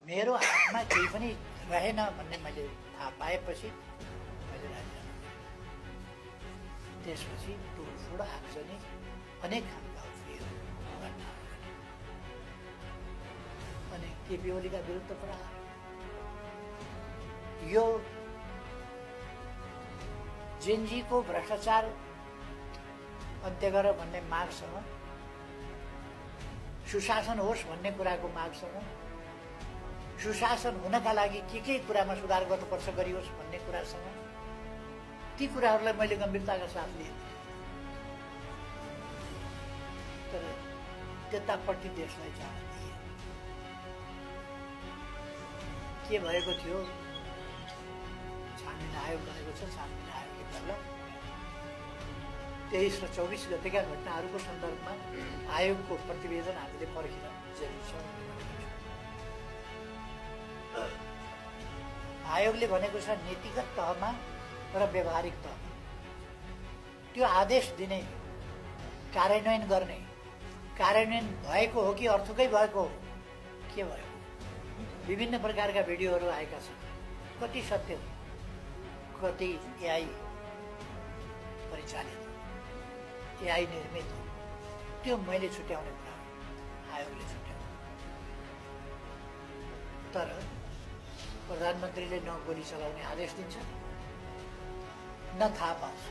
मेरो हातमा केही पनि रहेन भन्ने मैले थाहा पाएपछि मैले राजीनामा गरेँ। त्यसपछि तोडफोड आगजनी अनेक खालका घटनाहरू अनि केपी ओलीका विरुद्ध प्रहार। यो जेनजीको भ्रष्टाचार अन्त्य गर भन्ने मागसँग, सुशासन होस् भन्ने कुराको मागसँग, सुशासन हुनका लागि के कुरामा सुधार गर्नुपर्छ गरियोस् भन्ने कुरासँग, ती कुराहरूलाई मैले गम्भीरताका साथ लिएँ। तर त्यतापट्टि देशलाई जान दिए। के भएको थियो? छानबिन आयोग बनेको छ। छानबिन आयोगले गर्दा 23 र 24 गतेका घटनाहरूको सन्दर्भमा आयोगको प्रतिवेदन हामीले पर्खिन जरुरी छ। आयोगले भनेको छ नीतिगत तहमा र व्यावहारिक तहमा त्यो आदेश दिने, कार्यान्वयन गर्ने, कार्यान्वयन भएको हो कि अर्थकै भएको हो, के भयो? विभिन्न प्रकारका भिडियोहरू आएका छन्। कति सत्य हो, कति एआई परिचालित, एआई निर्मित हो, त्यो मैले छुट्याउने कुरा हो, आयोगले छुट्याउने। तर प्रधानमन्त्रीले न गोली चलाउने आदेश दिन्छ, न थाहा पाउँछ।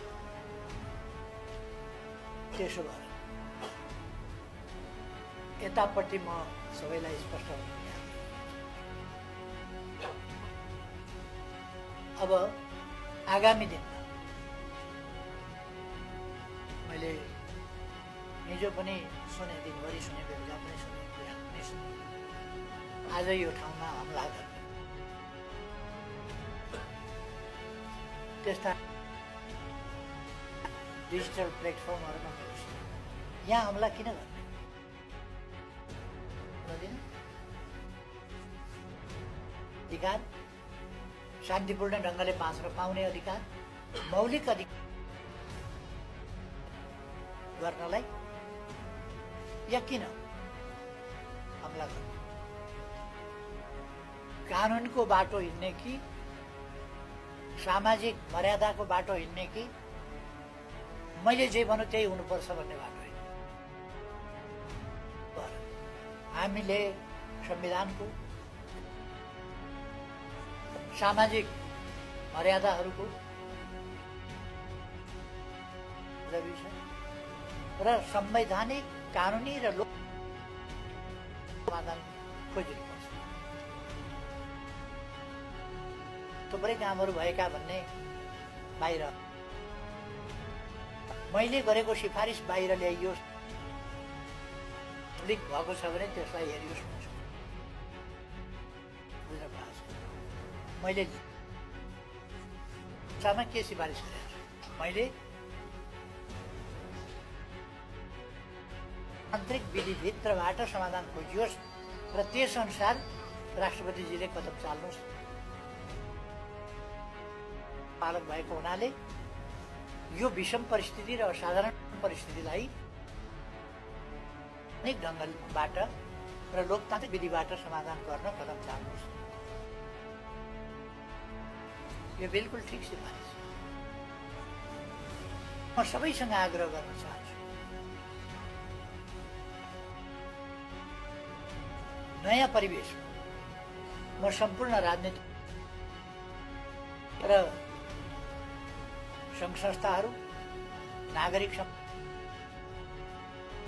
त्यसो भएर यतापट्टि म सबैलाई स्पष्ट हुनु। अब आगामी दिनमा मैले हिजो पनि सुने, दिनभरि सुने, बेलुका पनि सुने, बिहान पनि सुने, आज यो ठाउँमा हमला गर्ने त्यस्ता डिजिटल प्लेटफर्महरूमा यहाँ हमला किन गर्ने? अधिकार, शान्तिपूर्ण ढङ्गले बाँच्न पाउने अधिकार, मौलिक अधिकार गर्नलाई या किन हमला गर्ने? कानुनको बाटो हिँड्ने कि सामाजिक मर्यादाको बाटो हिँड्ने कि मैले जे भन्नु त्यही हुनुपर्छ भन्ने बाटो हिँड्ने? हामीले संविधानको, सामाजिक मर्यादाहरूको र संवैधानिक, कानुनी र लोक समाधान खोजिनुपर्छ। थुप्रै कामहरू भएका भन्ने बाहिर, मैले गरेको सिफारिस बाहिर ल्याइयोस्, लिक भएको छ भने त्यसलाई हेरियोस्। मैले सामा के सिफारिस गरेको छु? मैले आन्तरिक विधिभित्रबाट समाधान खोजियोस् र त्यसअनुसार राष्ट्रपतिजीले कदम चाल्नुहोस्। पालक भएको हुनाले यो विषम परिस्थिति र असाधारण परिस्थितिलाई अनेक ढङ्गबाट र लोकतान्त्रिक विधिबाट समाधान गर्न कदम चाल्नुहोस्। यो बिल्कुल ठिक सिफारिस। म सबैसँग आग्रह गर्न चाहन्छु, नयाँ परिवेशमा म सम्पूर्ण राजनीतिक र सङ्घ संस्थाहरू, नागरिक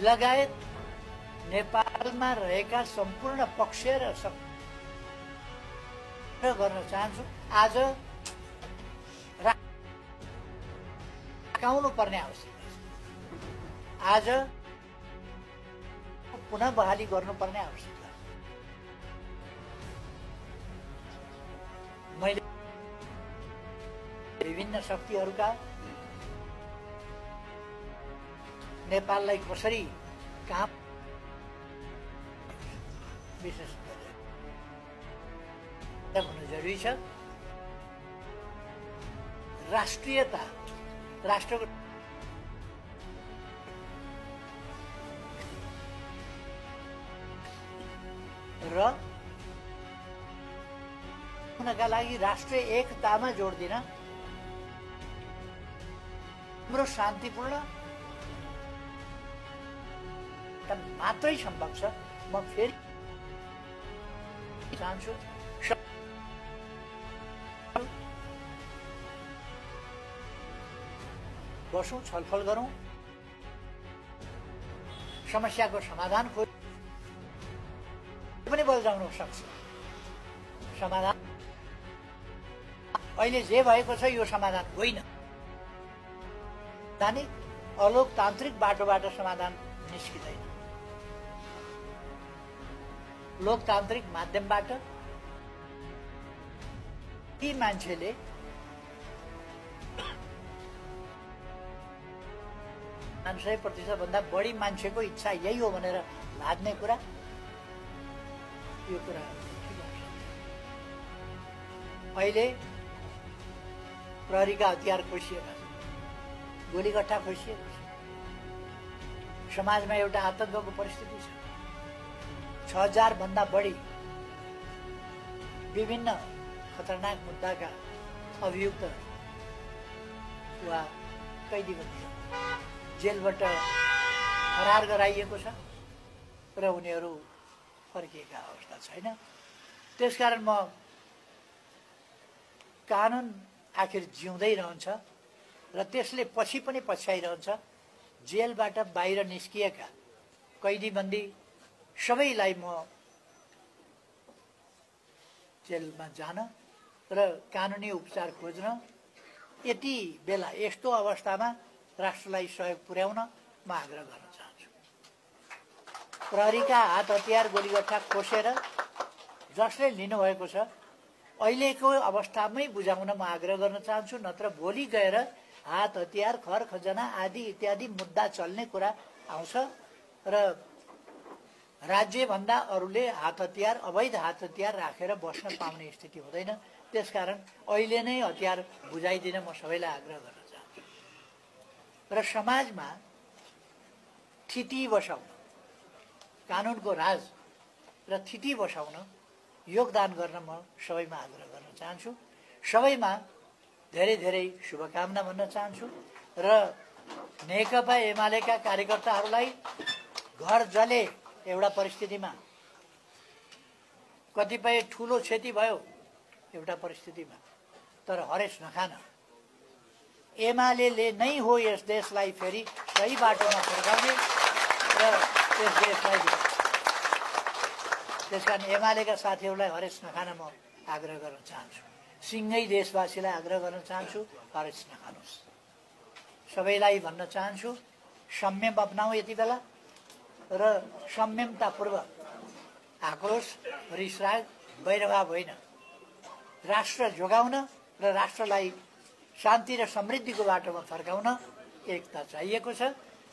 लगायत नेपालमा रहेका सम्पूर्ण पक्ष र गर्न चाहन्छु। आज राख्नु पर्ने आवश्यकता छ। आज पुनः बहाली गर्नुपर्ने आवश्यकता छ। मैले विभिन्न शक्तिहरूका नेपाललाई कसरी कहाँ विशेष हुनु जरुरी छ। राष्ट्रियता, राष्ट्रको र उनका लागि राष्ट्रिय एकतामा जोड दिन हाम्रो शान्तिपूर्ण मात्रै सम्भव छ। म फेरि चाहन्छु बसौँ, छलफल गरौँ, समस्याको समाधान खोज पनि बल्झाउन सक्छ। समाधान अहिले जे भएको छ यो समाधान होइन। जाने अलोकतान्त्रिक बाटोबाट समाधान निस्किँदैन। लोकतान्त्रिक माध्यमबाट ती मान्छेले भन्दा बढी मान्छेको इच्छा यही हो भनेर लाद्ने कुरा, यो कुरा अहिले प्रहरीका हतियार खोसिएका छन्, गोलीगट्टा खोसिएको छ, समाजमा एउटा आतंकको परिस्थिति छ। 6000 भन्दा बढी विभिन्न खतरनाक मुद्दाका अभियुक्त वा कैदी जेलबाट फरार गराइएको छ र उनीहरू फर्किएका अवस्था छैन। त्यसकारण म कानुन आखिर जिउँदै रहन्छ र त्यसले पछि पनि पछ्याइरहन्छ। जेलबाट बाहिर निस्किएका कैदीबन्दी सबैलाई म जेलमा जान र कानुनी उपचार खोज्न, यति बेला यस्तो अवस्थामा राष्ट्रलाई सहयोग पुर्याउन म आग्रह गर्न चाहन्छु। प्रहरीका हात हतियार गोलीगट्टा खोसेर जसले लिनुभएको छ अहिलेको अवस्थामै बुझाउन म आग्रह गर्न चाहन्छु। नत्र भोलि गएर हात हतियार, खर खजना आदि इत्यादि मुद्दा चल्ने कुरा आउँछ र राज्यभन्दा अरूले हात हतियार, अवैध हात हतियार राखेर बस्न पाउने स्थिति हुँदैन। त्यसकारण अहिले नै हतियार बुझाइदिन म सबैलाई आग्रह गर्न चाहन्छु र समाजमा थिति बसाउन, कानुनको राज र थिति बसाउन योगदान गर्न म सबैमा आग्रह गर्न चाहन्छु। सबैमा धेरै धेरै शुभकामना भन्न चाहन्छु र नेकपा एमालेका कार्यकर्ताहरूलाई घर जले एउटा परिस्थितिमा, कतिपय ठुलो क्षति भयो एउटा परिस्थितिमा, तर हरेस नखान एमाले नै हो यस देशलाई फेरि सही बाटोमा फर्काउने र यस देशलाई। त्यसकारण एमालेका साथीहरूलाई हरेस नखान म आग्रह गर्न चाहन्छु। सिंगै देशवासीलाई आग्रह गर्न चाहन्छु, हरेस नखानुहोस्। सबैलाई भन्न चाहन्छु संयम अपनाऊ यति बेला र संयमतापूर्वक आक्रोश, रिसराग, वैरभाव होइन, राष्ट्र जोगाउन र राष्ट्रलाई शान्ति र समृद्धिको बाटोमा फर्काउन एकता चाहिएको छ,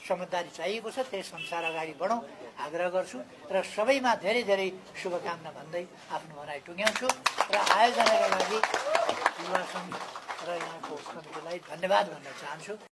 समझदारी चाहिएको छ। त्यस अनुसार अगाडि बढौँ आग्रह गर्छु र सबैमा धेरै धेरै शुभकामना भन्दै आफ्नो भनाइ टुङ्ग्याउँछु र आयोजनाका लागि युवा सङ्घ र यहाँको कमिटीलाई धन्यवाद भन्न चाहन्छु।